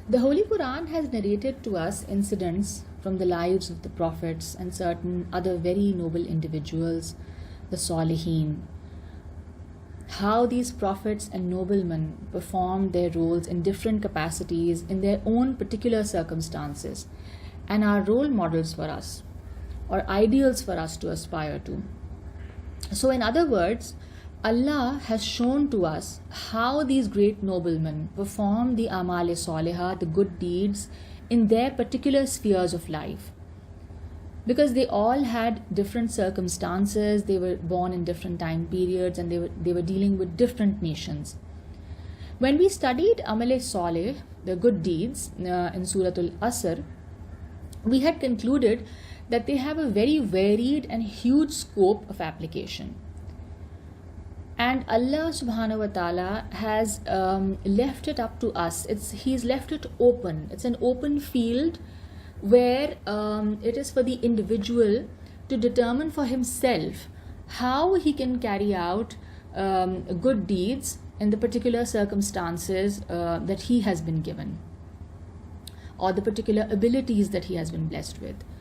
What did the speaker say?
The Holy Quran has narrated to us incidents from the lives of the prophets and certain other very noble individuals, the Salihin, how these prophets and noblemen performed their roles in different capacities in their own particular circumstances and are role models for us or ideals for us to aspire to. So, in other words, Allah has shown to us how these great noblemen perform the Aamaal Sualeha, the good deeds, in their particular spheres of life. Because they all had different circumstances, they were born in different time periods, and they were dealing with different nations. When we studied Amal Saleh, the good deeds, in Surah Al-Asr, we had concluded that they have a very varied and huge scope of application. And Allah subhanahu wa ta'ala has left it up to us. He's left it open. It's an open field where it is for the individual to determine for himself how he can carry out good deeds in the particular circumstances that he has been given, or the particular abilities that he has been blessed with.